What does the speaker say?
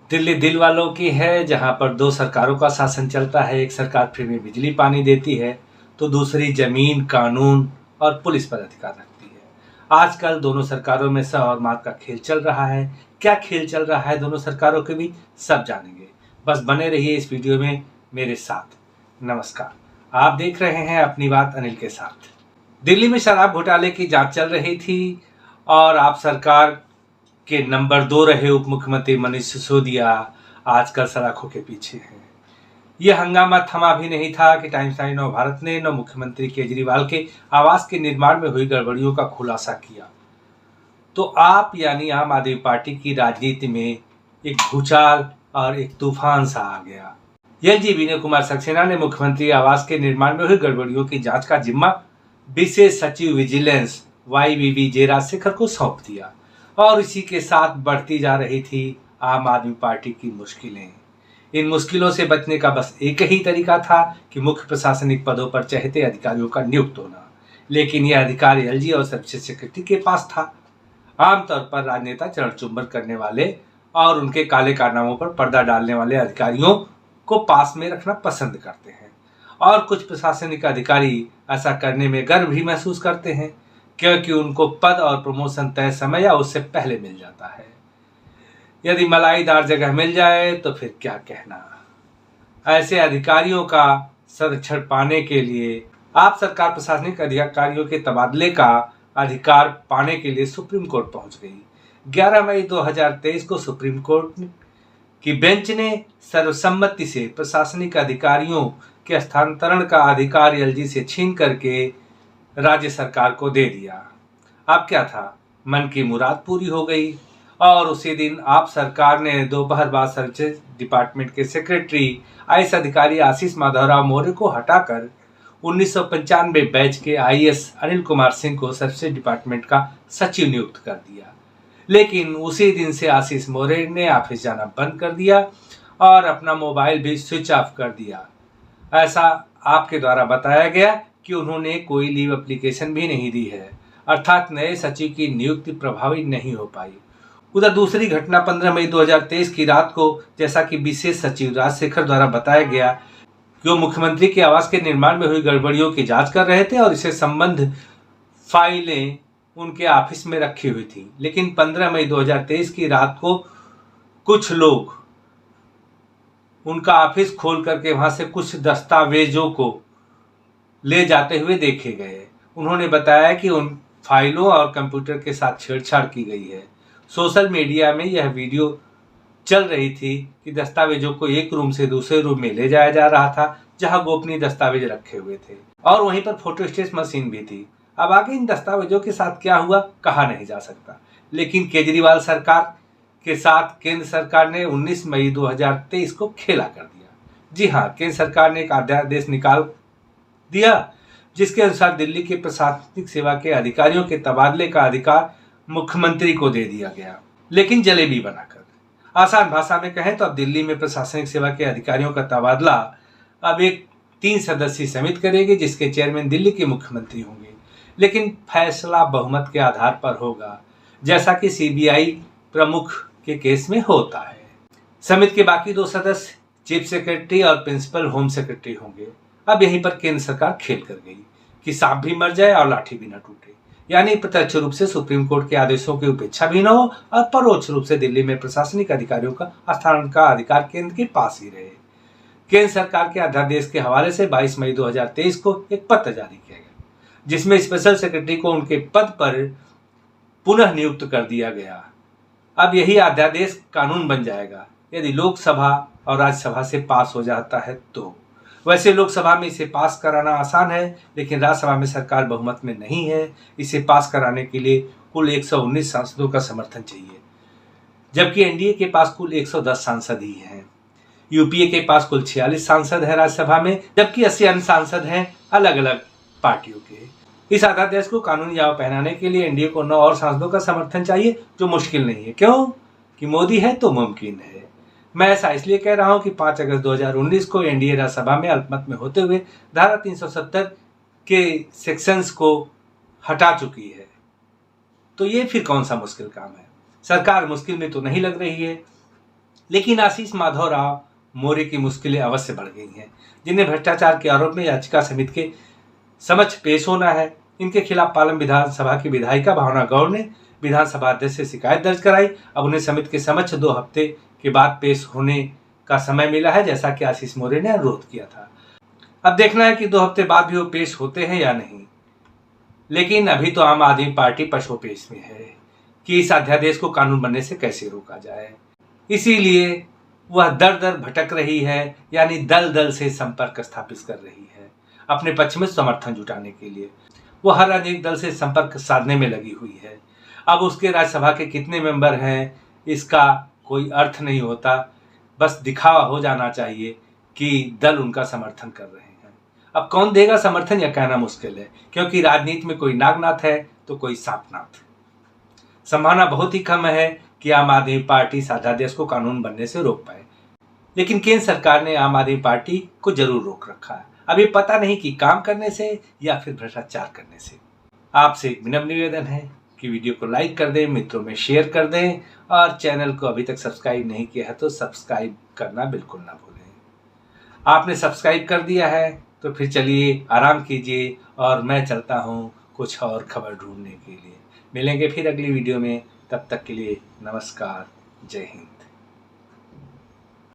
दिल्ली दिल वालों की है, जहां पर दो सरकारों का शासन चलता है। एक सरकार फ्री में बिजली पानी देती है तो दूसरी जमीन, कानून और पुलिस पर अधिकार रखती है। आजकल दोनों सरकारों में सह और मात का खेल चल रहा है। क्या खेल चल रहा है दोनों सरकारों के बीच, सब जानेंगे। बस बने रहिए इस वीडियो में मेरे साथ। नमस्कार, आप देख रहे हैं अपनी बात अनिल के साथ। दिल्ली में शराब घोटाले की जांच चल रही थी और आप सरकार के नंबर 2 रहे उप मुख्यमंत्री मनीष सिसोदिया आजकल सलाखों के पीछे हैं। यह हंगामा थमा भी नहीं था कि टाइम्स नाउ नव भारत ने नव मुख्यमंत्री केजरीवाल के आवास के निर्माण में हुई गड़बड़ियों का खुलासा किया। तो आप यानी आम आदमी पार्टी की राजनीति में एक भूचाल और एक तूफान सा आ गया। एलजी विनय कुमार सक्सेना ने मुख्यमंत्री आवास के निर्माण में हुई गड़बड़ियों की जांच का जिम्मा विशेष सचिव विजिलेंस YVV जे राजशेखर को सौंप दिया और इसी के साथ बढ़ती जा रही थी आम आदमी पार्टी की मुश्किलें। इन मुश्किलों से बचने का बस एक ही तरीका था कि मुख्य प्रशासनिक पदों पर चहेते अधिकारियों का नियुक्त होना, लेकिन यह अधिकार एलजी और सबसे सेक्रेटरी के पास था। आमतौर पर राजनेता चरण चुंबन करने वाले और उनके काले कारनामों पर पर्दा डालने वाले अधिकारियों को पास में रखना पसंद करते हैं और कुछ प्रशासनिक अधिकारी ऐसा करने में गर्व भी महसूस करते हैं, क्योंकि उनको पद और प्रमोशन तय समय या उससे पहले मिल जाता है। यदि मलाईदार जगह मिल जाए तो फिर क्या कहना। ऐसे अधिकारियों का संरक्षण पाने के लिए आप सरकार प्रशासनिक अधिकारियों के तबादले का अधिकार पाने के लिए सुप्रीम कोर्ट पहुंच गई। 11 मई 2023 को सुप्रीम कोर्ट की बेंच ने सर्वसम्मति से प्रशासनिक अधिकारियों के हस्तांतरण का अधिकार एलजी से छीन करके राज्य सरकार को दे दिया। अब क्या था, मन की मुराद पूरी हो गई और उसी दिन आप सरकार ने दोपहर बाद सर्विसेज डिपार्टमेंट के सेक्रेटरी आईएएस अधिकारी आशीष माधवराव मौर्य को हटाकर 1995 बैच के IAS अनिल कुमार सिंह को सर्विसेज डिपार्टमेंट का सचिव नियुक्त कर दिया। लेकिन उसी दिन से आशीष मौर्य ने ऑफिस जाना बंद कर दिया और अपना मोबाइल भी स्विच ऑफ कर दिया। ऐसा आपके द्वारा बताया गया कि उन्होंने कोई लीव एप्लीकेशन भी नहीं दी है, अर्थात नए सचिव की नियुक्ति प्रभावी नहीं हो पाई। उधर दूसरी घटना 15 मई 2023 की रात को, जैसा कि विशेष सचिव राजशेखर द्वारा बताया गया कि वो मुख्यमंत्री के आवास के निर्माण में हुई गड़बड़ियों की जांच कर रहे थे और इससे संबंध फाइलें उनके ऑफिस में रखी हुई थी। लेकिन 15 मई 2023 की रात को कुछ लोग उनका ऑफिस खोल करके वहां से कुछ दस्तावेजों को ले जाते हुए देखे गए। उन्होंने बताया कि उन फाइलों और कंप्यूटर के साथ छेड़छाड़ की गई है। सोशल मीडिया में यह वीडियो चल रही थी कि दस्तावेजों को एक रूम से दूसरे रूम में ले जाया जा रहा था, जहां गोपनीय दस्तावेज रखे हुए थे और वहीं पर फोटोस्टेट मशीन भी थी। अब आगे इन दस्तावेजों के साथ क्या हुआ कहा नहीं जा सकता, लेकिन केजरीवाल सरकार के साथ केंद्र सरकार ने 19 मई 2023 को खेला कर दिया। जी हाँ, केंद्र सरकार ने एक अध्यादेश निकाल दिया जिसके अनुसार दिल्ली के प्रशासनिक सेवा के अधिकारियों के तबादले का अधिकार मुख्यमंत्री को दे दिया गया, लेकिन जलेबी बनाकर। आसान भाषा में कहें तो अब दिल्ली में प्रशासनिक सेवा के अधिकारियों का तबादला अब एक 3 सदस्यीय समिति करेगी, जिसके चेयरमैन दिल्ली के मुख्यमंत्री होंगे, लेकिन फैसला बहुमत के आधार पर होगा, जैसा कि CBI प्रमुख के केस में होता है। समिति के बाकी 2 सदस्य चीफ सेक्रेटरी और प्रिंसिपल होम सेक्रेटरी होंगे। अब यहीं पर केंद्र सरकार खेल कर गई कि सांप भी मर जाए और लाठी भी न टूटे, यानी प्रत्यक्ष रूप से सुप्रीम कोर्ट के आदेशों की उपेक्षा भी न हो और परोक्ष रूप से दिल्ली में प्रशासनिक अधिकारियों का हस्तांतरण का अधिकार केंद्र के पास ही रहे। केंद्र सरकार के अध्यादेश के हवाले से 22 मई 2023 को एक पत्र जारी किया गया, जिसमें स्पेशल सेक्रेटरी को उनके पद पर पुनः नियुक्त कर दिया गया। अब यही अध्यादेश कानून बन जाएगा यदि लोकसभा और राज्यसभा से पास हो जाता है तो। वैसे लोकसभा में इसे पास कराना आसान है, लेकिन राज्यसभा में सरकार बहुमत में नहीं है। इसे पास कराने के लिए कुल 119 सांसदों का समर्थन चाहिए, जबकि एनडीए के पास कुल 110 सांसद ही हैं। यूपीए के पास कुल 46 सांसद है राज्यसभा में, जबकि 80 अन्य सांसद हैं अलग अलग पार्टियों के। इस अध्यादेश को कानूनी याव पहनाने के लिए एनडीए को 9 और सांसदों का समर्थन चाहिए, जो मुश्किल नहीं है। क्यों? कि मोदी है तो मुमकिन है। मैं ऐसा इसलिए कह रहा हूं कि 5 अगस्त 2019 को एनडीए राज्यसभा में अल्पमत में होते हुए धारा 370 के सेक्शंस को हटा चुकी है। तो ये फिर कौन सा मुश्किल काम है? सरकार मुश्किल में तो नहीं लग रही है। लेकिन आशीष माधव राव मौर्य की मुश्किलें अवश्य बढ़ गई हैं, जिन्हें भ्रष्टाचार के आरोप में याचिका समिति के समक्ष पेश होना है। इनके खिलाफ पालम विधानसभा की विधायिका भावना गौड़ ने विधानसभा अध्यक्ष से शिकायत दर्ज कराई। अब उन्हें समिति के समक्ष 2 हफ्ते के बाद पेश होने का समय मिला है, जैसा कि आशीष मौर्य ने अनुरोध किया था। अब देखना है कि 2 हफ्ते बाद भी वो पेश होते हैं या नहीं। लेकिन अभी तो आम आदमी पार्टी पशोपेश में है कि इस अध्यादेश को कानून बनने से कैसे रोका जाए। इसीलिए वह दर दर भटक रही है, यानी दल दल से संपर्क स्थापित कर रही है अपने पक्ष में समर्थन जुटाने के लिए। वो हर राजनीतिक दल से संपर्क साधने में लगी हुई है। अब उसके राज्यसभा के कितने मेंबर हैं इसका कोई अर्थ नहीं होता, बस दिखावा हो जाना चाहिए कि दल उनका समर्थन कर रहे हैं। अब कौन देगा समर्थन यह कहना मुश्किल है, क्योंकि राजनीति में कोई नागनाथ है तो कोई सांपनाथ। संभावना बहुत ही कम है कि आम आदमी पार्टी इस अध्यादेश को कानून बनने से रोक पाए। लेकिन केंद्र सरकार ने आम आदमी पार्टी को जरूर रोक रखा है। अभी पता नहीं कि काम करने से या फिर भ्रष्टाचार करने से। आपसे एक विनम्र निवेदन है कि वीडियो को लाइक कर दें, मित्रों में शेयर कर दें और चैनल को अभी तक सब्सक्राइब नहीं किया है तो सब्सक्राइब करना बिल्कुल ना भूलें। आपने सब्सक्राइब कर दिया है तो फिर चलिए आराम कीजिए और मैं चलता हूँ कुछ और खबर ढूंढने के लिए। मिलेंगे फिर अगली वीडियो में, तब तक के लिए नमस्कार, जय हिंद।